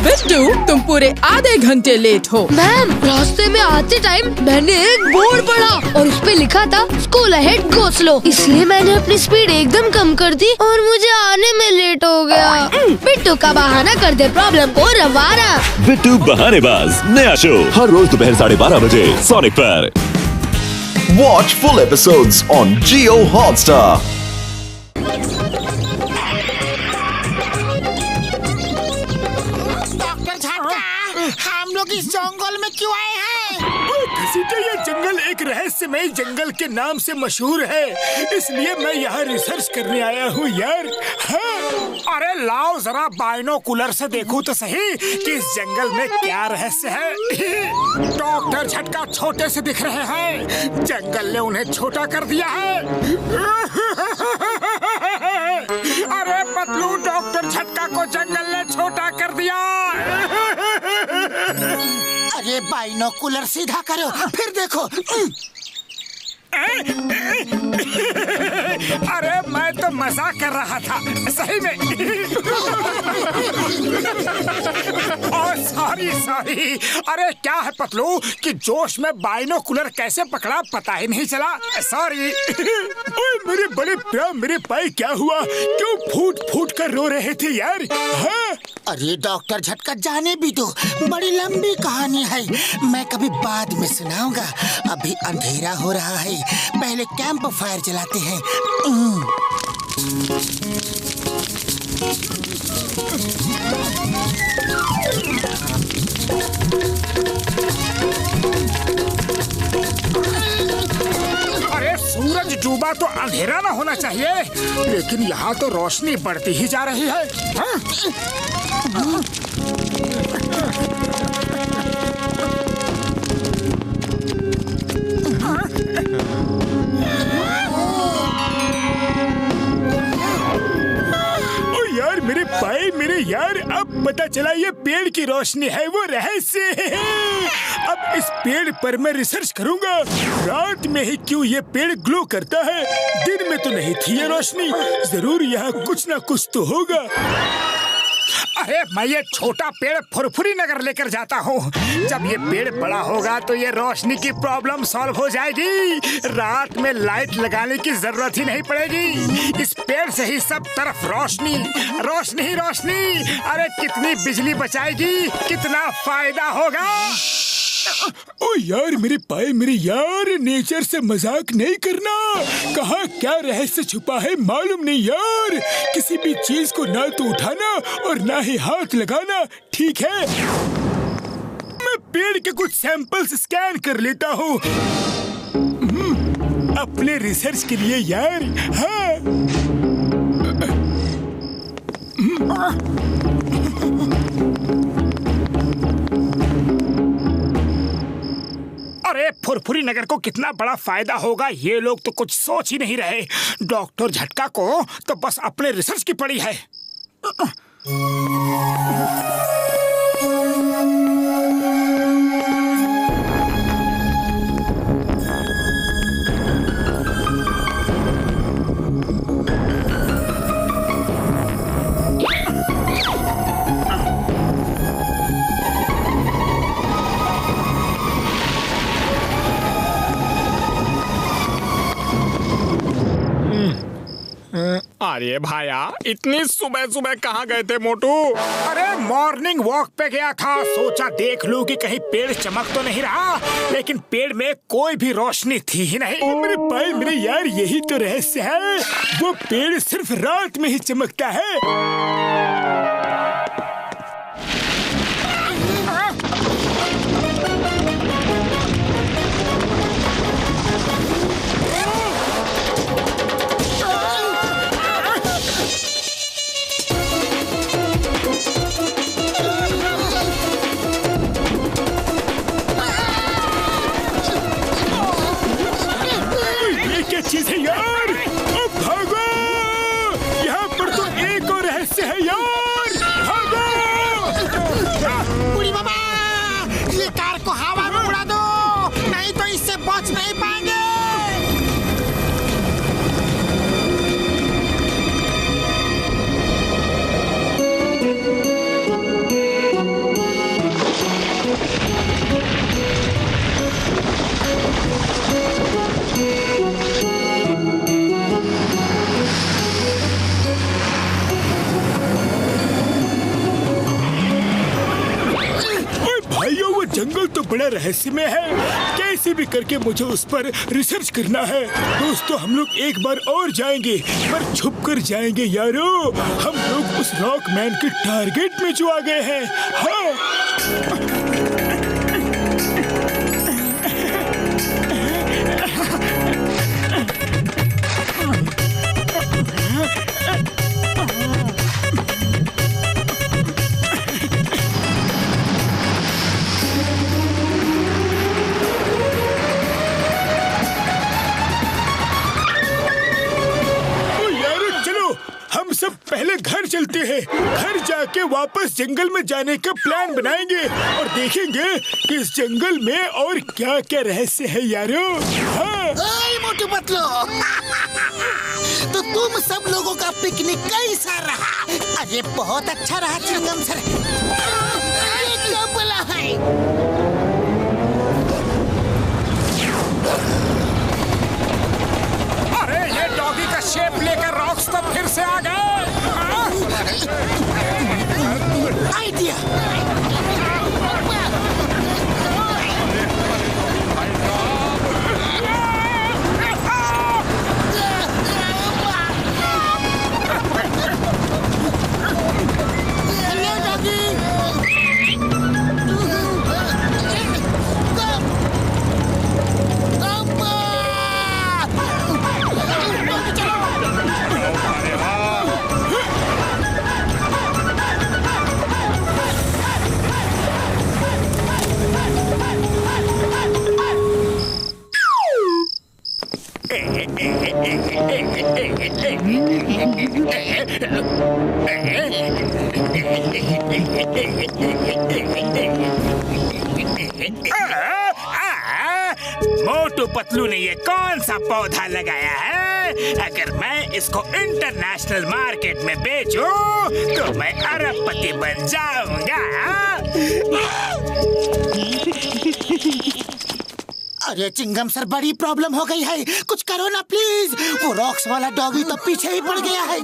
बिट्टू, तुम पूरे आधे घंटे लेट हो। मैम, रास्ते में आते टाइम मैंने एक बोर्ड पढ़ा और उस पे लिखा था स्कूल अहेड गो स्लो, इसलिए मैंने अपनी स्पीड एकदम कम कर दी और मुझे आने में लेट हो गया। बिट्टू का बहाना कर दे प्रॉब्लम को रवाना। बिट्टू बहानेबाज नया शो हर रोज दोपहर 12:30 बजे सोनिक पर। Watch full episodes on Jio Hotstar. हम लोग इस जंगल में क्यों आए हैं? ये जंगल एक रहस्यमय जंगल के नाम से मशहूर है, इसलिए मैं यहाँ रिसर्च करने आया हूँ यार। हाँ। अरे लाओ जरा बाइनोकुलर से देखूं तो सही कि इस जंगल में क्या रहस्य है। डॉक्टर झटका छोटे से दिख रहे हैं, जंगल ने उन्हें छोटा कर दिया है। अरे पतलू, डॉक्टर झटका को जंगल ने छोटा कर दिया। अरे बाइनोकुलर सीधा करो, फिर देखो। अरे मैं तो मजाक कर रहा था, सही में। सॉरी। अरे क्या है पतलू कि जोश में बाइनोकुलर कैसे पकड़ा पता ही नहीं चला। सॉरी। मेरे बड़े प्यार, मेरे भाई क्या हुआ? क्यों फूट फूट कर रो रहे थे यार? हाँ? अरे डॉक्टर झटका, जाने भी दो, बड़ी लंबी कहानी है, मैं कभी बाद में सुनाऊंगा। अभी अंधेरा हो रहा है, पहले कैंप फायर जलाते हैं। अरे सूरज डूबा तो अंधेरा ना होना चाहिए, लेकिन यहाँ तो रोशनी बढ़ती ही जा रही है। हाँ? मेरे भाई, मेरे यार, अब पता चला ये पेड़ की रोशनी है वो रहस्य है। अब इस पेड़ पर मैं रिसर्च करूंगा, रात में ही क्यों ये पेड़ ग्लो करता है, दिन में तो नहीं थी ये रोशनी। जरूर यहाँ कुछ ना कुछ तो होगा। अरे मैं ये छोटा पेड़ फुरफुरी नगर लेकर जाता हूँ, जब ये पेड़ बड़ा होगा तो ये रोशनी की प्रॉब्लम सॉल्व हो जाएगी। रात में लाइट लगाने की जरूरत ही नहीं पड़ेगी, इस पेड़ से ही सब तरफ रोशनी रोशनी ही रोशनी। अरे कितनी बिजली बचाएगी, कितना फायदा होगा। ओ यार मेरे भाई, मेरे यार, नेचर से मजाक नहीं करना। कहाँ क्या रहस्य छुपा है मालूम नहीं यार। किसी भी चीज को ना तो उठाना और ना ही हाथ लगाना, ठीक है? मैं पेड़ के कुछ सैंपल्स स्कैन कर लेता हूँ अपने रिसर्च के लिए यार। हाँ। अरे फुरफुरी नगर को कितना बड़ा फायदा होगा, ये लोग तो कुछ सोच ही नहीं रहे। डॉक्टर झटका को तो बस अपने रिसर्च की पड़ी है। अरे भाया, इतनी सुबह सुबह कहाँ गए थे मोटू? अरे मॉर्निंग वॉक पे गया था, सोचा देख लूं कि कहीं पेड़ चमक तो नहीं रहा, लेकिन पेड़ में कोई भी रोशनी थी ही नहीं। मेरे भाई, मेरे यार, यही तो रहस्य है, वो पेड़ सिर्फ रात में ही चमकता है। चीज है यार, अब भागो, यहाँ पर तो एक और रहस्य है यार। जंगल तो बड़ा रहस्यमय है। कैसे भी करके मुझे उस पर रिसर्च करना है। दोस्तों हम लोग एक बार और जाएंगे, पर छुप कर जाएंगे यारो। हम लोग उस रॉकमैन के टारगेट में जो आ गए हैं। हाँ सब पहले घर चलते हैं। घर जाके वापस जंगल में जाने का प्लान बनाएंगे और देखेंगे कि इस जंगल में और क्या क्या रहस्य है यारो। हाँ। मोटू पतलू तो तुम सब लोगों का पिकनिक कैसा रहा? अरे बहुत अच्छा रहा चिंगम सर। ये क्या बोला है? अरे ये डॉगी का शेप लेकर रॉक्स तो फिर से आ गए। आइडिया। मोटू पतलू ने ये कौन सा पौधा लगाया है? अगर मैं इसको इंटरनेशनल मार्केट में बेचूं तो मैं अरबपति बन जाऊंगा। अरे चिंगम सर बड़ी प्रॉब्लम हो गई है, कुछ करो ना प्लीज। वो रॉक्स वाला डॉगी तो पीछे ही पड़ गया है।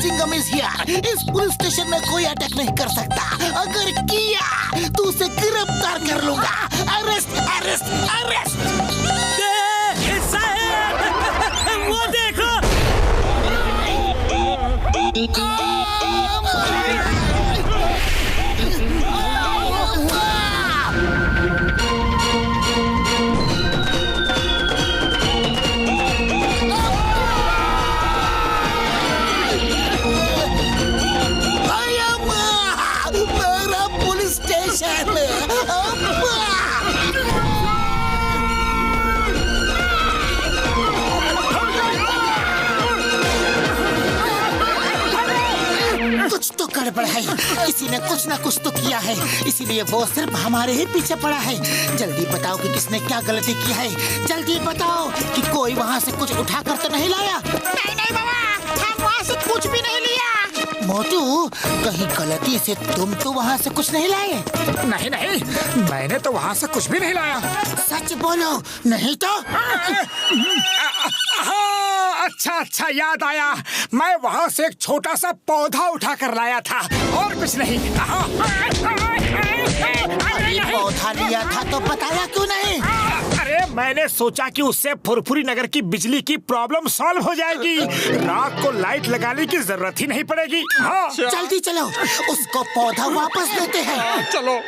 Chingam is here. इस पुलिस स्टेशन में कोई अटैक नहीं कर सकता। अगर किया तो उसे गिरफ्तार कर लूंगा। Arrest arrest arrest. वो देखो। कुछ तो गड़बड़ है। किसी ने कुछ ना कुछ तो किया है, इसीलिए वो सिर्फ हमारे ही पीछे पड़ा है। जल्दी बताओ कि किसने क्या गलती की है। जल्दी बताओ कि कोई वहाँ से कुछ उठा कर तो नहीं लाया। नहीं नहीं बाबा, हम वहाँ से कुछ भी नहीं लिया। मोटू कहीं गलती से तुम तो वहाँ से कुछ नहीं लाए? नहीं नहीं, मैंने तो वहाँ से कुछ भी नहीं लाया। सच बोलो, नहीं तो? अच्छा अच्छा याद आया, मैं वहाँ से एक छोटा सा पौधा उठा कर लाया था और कुछ नहीं। पौधा लिया था तो बताया क्यों नहीं? अरे मैंने सोचा कि उससे फुरफुरी नगर की बिजली की प्रॉब्लम सॉल्व हो जाएगी। रात को लाइट लगाने की जरूरत ही नहीं पड़ेगी। हाँ। जल्दी चलो, उसको पौधा वापस देते हैं। चलो।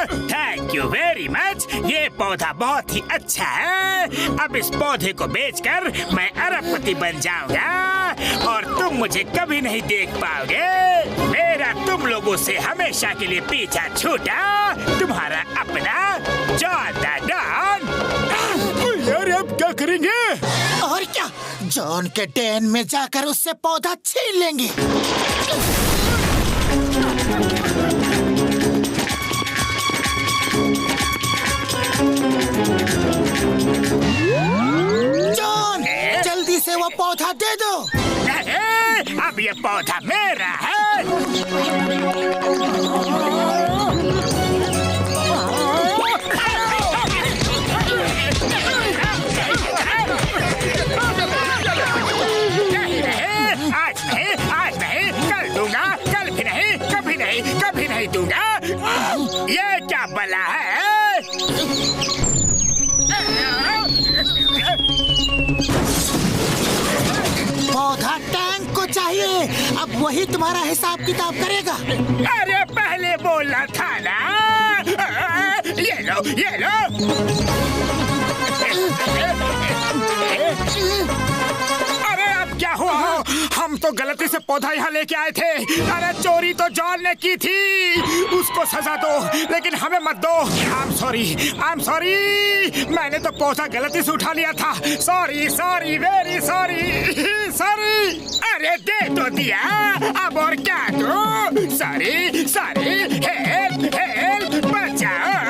Thank you very much. ये पौधा बहुत ही अच्छा है। अब इस पौधे को बेचकर मैं अरबपति बन जाऊंगा और तुम मुझे कभी नहीं देख पाओगे। मेरा तुम लोगों से हमेशा के लिए पीछा छूटा। तुम्हारा अपना जॉन द डॉन। यार अब क्या करेंगे? और क्या, जॉन के डेन में जाकर उससे पौधा छीन लेंगे। जॉन, जल्दी से वो पौधा दे दो। अब ये पौधा मेरा है। हाँ टैंक को चाहिए। अब वही तुम्हारा हिसाब किताब करेगा। अरे पहले बोलना था ना। ये लो, ये लो। अरे अब क्या हुआ? हम तो गलती से पौधा यहाँ लेके आए थे। अरे चोरी तो जॉन ने की थी, उसको सजा दो, लेकिन हमें मत दो। I am sorry. मैंने तो पौधा गलती से उठा लिया था। Sorry, very sorry. अरे दे तो दिया, अब और क्या दो? सॉरी, हेल्प, बचाओ।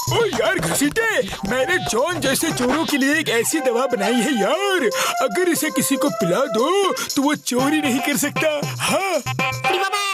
ओ यार घसीटे, मैंने जॉन जैसे चोरों के लिए एक ऐसी दवा बनाई है यार, अगर इसे किसी को पिला दो तो वो चोरी नहीं कर सकता। हाँ बाबा,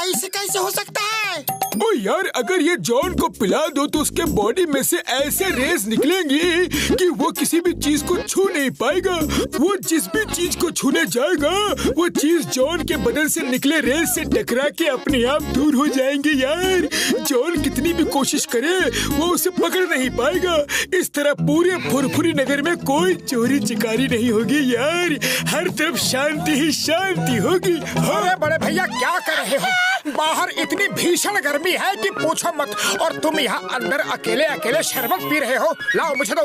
ऐसे कैसे हो सकता है? ओ यार, अगर ये जॉन को पिला दो तो उसके बॉडी में से ऐसे रेज निकलेंगी कि वो किसी भी चीज को छू नहीं पाएगा। वो जिस भी चीज को छूने जाएगा वो चीज जॉन के बदन से निकले रेज से टकरा के अपने आप दूर हो जाएंगे यार। जॉन कितनी भी कोशिश करे वो उसे पकड़ नहीं पाएगा। इस तरह पूरे फुरफुरी नगर में कोई चोरी चिकारी नहीं होगी यार। हर तरफ शांति ही शांति होगी। अरे बड़े भैया क्या कर रहे हो? बाहर इतनी भीषण गर्मी है कि पूछो मत, और तुम यहाँ अंदर अकेले शरबत पी रहे हो। लाओ मुझे दो।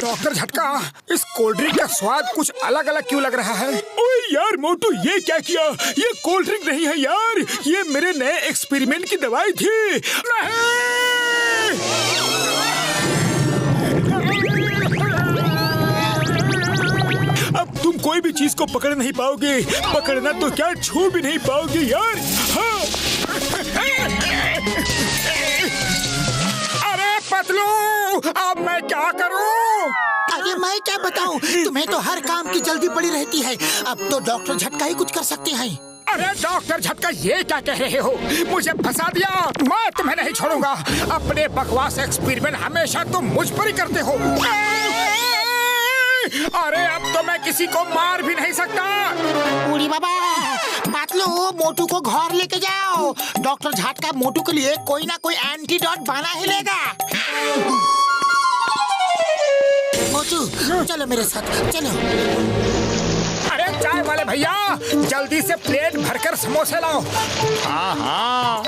डॉक्टर झटका, इस कोल्ड ड्रिंक का स्वाद कुछ अलग अलग क्यों लग रहा है? ओए यार मोटू, ये क्या किया? ये कोल्ड ड्रिंक नहीं है यार, ये मेरे नए एक्सपेरिमेंट की दवाई थी। अब तुम कोई भी चीज को पकड़ नहीं पाओगे, पकड़ना तो क्या छू भी नहीं पाओगे यार। हाँ। अरे पतलू, अब मैं क्या करूं? अरे मैं क्या बताऊं, तुम्हें तो हर काम की जल्दी पड़ी रहती है। अब तो डॉक्टर झटका ही कुछ कर सकते हैं। अरे डॉक्टर झटका, ये क्या कह रहे हो? मुझे फंसा दिया, मैं तुम्हें नहीं छोड़ूंगा। अपने बकवास एक्सपेरिमेंट हमेशा तुम मुझ पर ही करते हो। अरे अब तो मैं किसी को मार भी नहीं सकता। बूढ़ी बाबा, पतलू, मोटू को घर लेके जाओ। डॉक्टर झटका मोटू के लिए कोई ना कोई एंटीडोट बना ही लेगा। मोटू चलो मेरे साथ, चलो। अरे चाय वाले भैया, जल्दी से प्लेट भरकर समोसे लाओ। हाँ।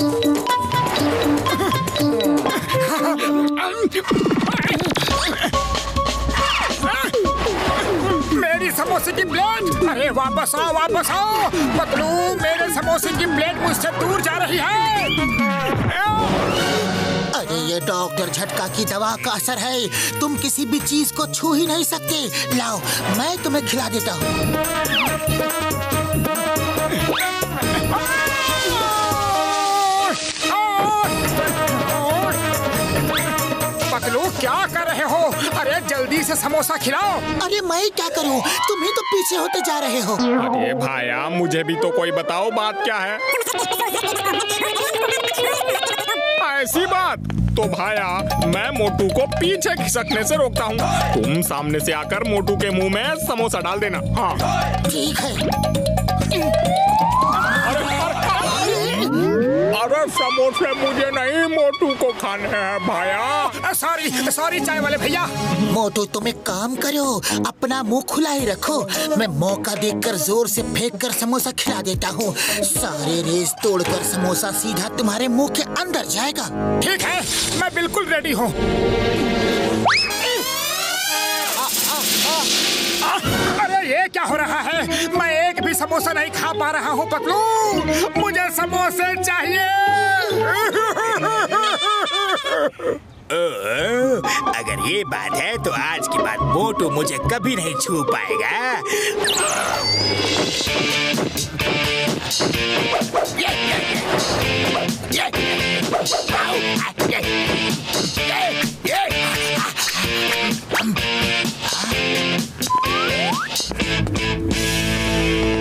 मेरी समोसे की प्लेट! अरे वापस आओ। पतलू, मेरे समोसे की प्लेट मुझसे दूर जा रही है। अरे ये डॉक्टर झटका की दवा का असर है। तुम किसी भी चीज को छू ही नहीं सकते। लाओ, मैं तुम्हें खिला देता हूँ। पतलू क्या कर रहे हो? अरे जल्दी से समोसा खिलाओ। अरे मैं क्या करूँ, तुम ही तो पीछे होते जा रहे हो। अरे भाया, मुझे भी तो कोई बताओ, बात क्या है? ऐसी बात तो भाया, मैं मोटू को पीछे खिसकने से रोकता हूँ। तुम सामने से आकर मोटू के मुंह में समोसा डाल देना। हाँ ठीक है। अरे समोसे मुझे नहीं, मोटू को खाने हैं भाया। सॉरी चाय वाले भैया। मोटू, तुम एक काम करो, अपना मुंह खुला ही रखो। मैं मौका देखकर जोर से फेंक कर समोसा खिला देता हूँ। सारे रेस तोड़कर समोसा सीधा तुम्हारे मुंह के अंदर जाएगा। ठीक है, मैं बिल्कुल रेडी हूँ। अरे ये क्या हो रहा है? मैं एक भी समोसा नहीं खा पा रहा हूँ पतलू, मुझे समोसे चाहिए। अगर ये बात है तो आज के बाद मोटू मुझे कभी नहीं छू पाएगा।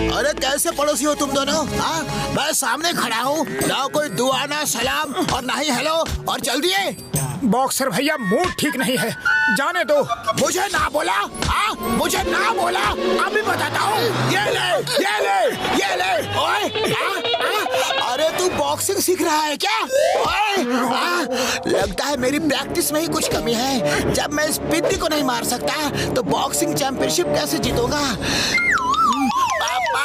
अरे कैसे पड़ोसी हो तुम दोनों? हाँ, मैं सामने खड़ा हूँ, ना कोई दुआ ना सलाम और ना ही हेलो, और चल दिए। बॉक्सर भैया, मूड ठीक नहीं है, जाने दो। मुझे ना बोला? हाँ, मुझे ना बोला? अभी बताता हूँ। ये ले। ओए, अरे तू मोटू बॉक्सिंग सीख रहा है क्या? लगता है मेरी प्रैक्टिस में ही कुछ कमी है। जब मैं इस पिद्दी को नहीं मार सकता तो बॉक्सिंग चैंपियनशिप कैसे जीतूंगा? पापा!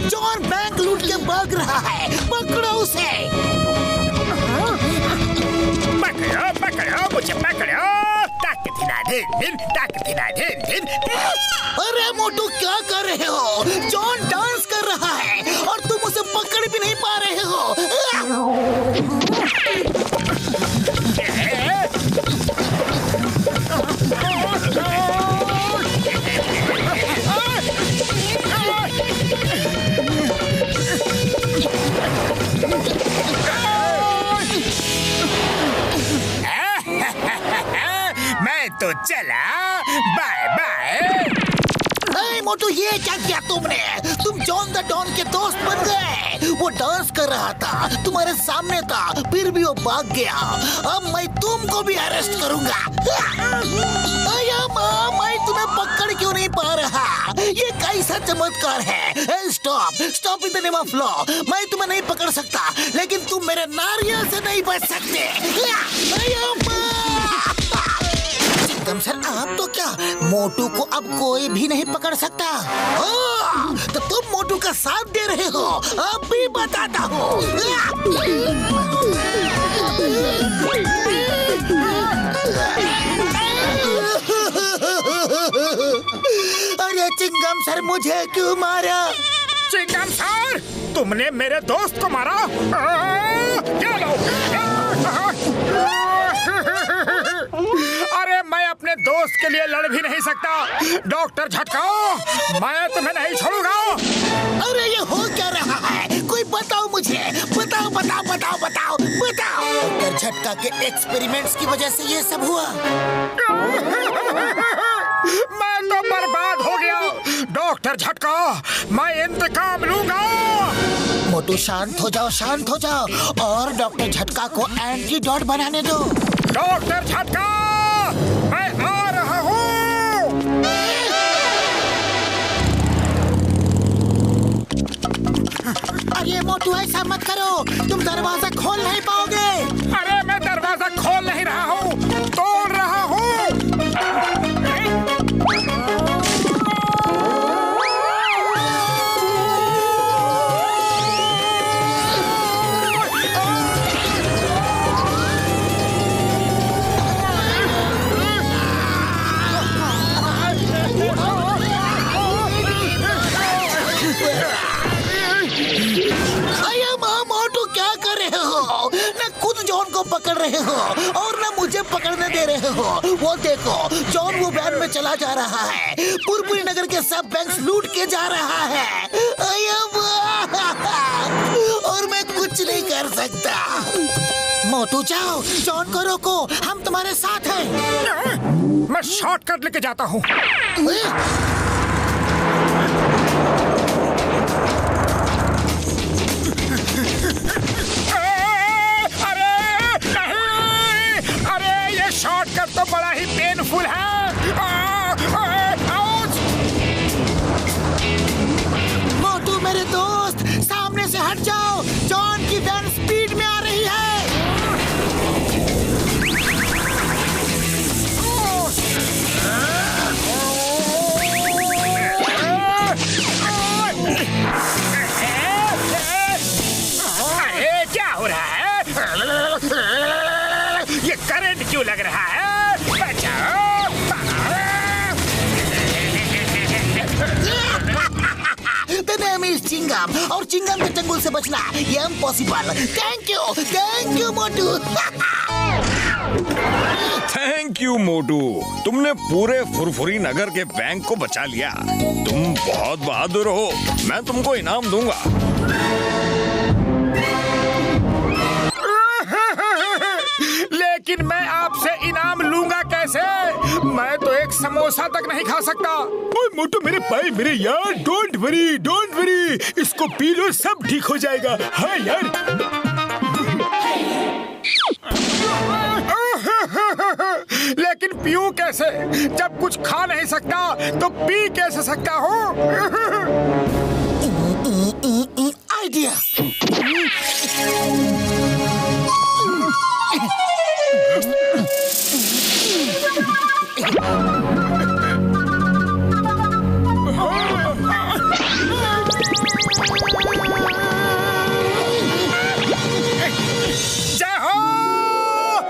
जॉन बैंक लूट के भाग रहा है, पकड़ो उसे। पकड़ो मुझे पकड़ो। अरे मोटू क्या कर रहे हो? जॉन डांस कर रहा है और तुम उसे पकड़ भी नहीं पा रहे हो। मैं तो चला, बाय बाय। मोटू ये क्या किया तुमने? तुम जॉन द डॉन के दोस्त बन गए। वो डांस कर रहा था, तुम्हारे सामने था, फिर भी वो भाग गया। अब मैं तुमको भी अरेस्ट करूंगा। मैं तुम्हें पकड़ क्यों नहीं पा रहा? ये कैसा चमत्कार है? Stop in the name of law. मैं तुम्हें नहीं पकड़ सकता, लेकिन तुम मेरे नारियल से नहीं बच सकते। सर आप तो क्या, मोटू को अब कोई भी नहीं पकड़ सकता। तो तुम मोटू का साथ दे रहे हो? अब भी बताता हूँ। अरे चिंगम सर, मुझे क्यों मारा? चिंगम सर, तुमने मेरे दोस्त को मारा? क्या लो? अरे मैं अपने दोस्त के लिए लड़ भी नहीं सकता। डॉक्टर झटका, मैं तुम्हें नहीं छोड़ूंगा। अरे ये हो क्या रहा है? कोई बताओ मुझे, बताओ। डॉक्टर झटका के एक्सपेरिमेंट्स की वजह से ये सब हुआ। मैं तो बर्बाद हो गया। डॉक्टर झटका, मैं इंतकाम लूंगा। मोटू शांत हो जाओ और डॉक्टर झटका को एंटीडोट बनाने दो। डॉक्टर झटका, मैं आ रहा हूँ। अरे मोटू ऐसा मत करो, तुम दरवाजा खोल नहीं पाओगे। अरे मैं दरवाजा खोल नहीं रहा हूँ, तोड़ रहा हूँ। पकड़ रहे हो और ना मुझे पकड़ने दे रहे हो। वो देखो, जॉन वो वैन में चला जा रहा है, पुरपुरी नगर के सब बैंक्स लूट के जा रहा है। और मैं कुछ नहीं कर सकता। मोटू जाओ, जॉन को रोको, हम तुम्हारे साथ हैं। मैं शॉर्टकट लेके जाता हूँ। शॉर्टकट तो बड़ा ही पेनफुल है। मोटू मेरे दोस्त, सामने से हट जाओ। जॉन की वैन स्पीड में आ रही है। अरे क्या हो रहा है? ये करंट क्यों लग रहा है? बचाओ! The name is चिंगम और चिंगम के चंगुल से बचना ये impossible. Thank you Motu. Thank you Motu, तुमने पूरे फुरफुरी नगर के बैंक को बचा लिया। तुम बहुत बहादुर हो, मैं तुमको इनाम दूंगा। लेकिन मैं आपसे इनाम लूंगा कैसे? मैं तो एक समोसा तक नहीं खा सकता। ओए मोटू मेरे भाई मेरे यार, डोंट वरी, इसको पी लो, सब ठीक हो जाएगा। हाँ यार। लेकिन पीऊं कैसे? जब कुछ खा नहीं सकता तो पी कैसे सकता हूँ? आइडिया। जय हो,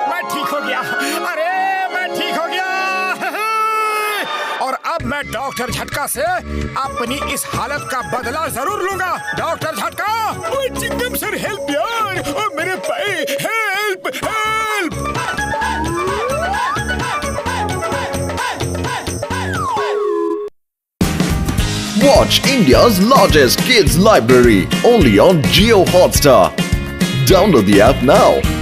मैं ठीक हो गया। अरे मैं ठीक हो गया। और अब मैं डॉक्टर झटका से अपनी इस हालत का बदला जरूर लूंगा। डॉक्टर झटका। ओए चिंगम सर, हेल्प यार। ओ मेरे भाई, help help. Watch India's largest kids library only on Jio Hotstar. Download the app now.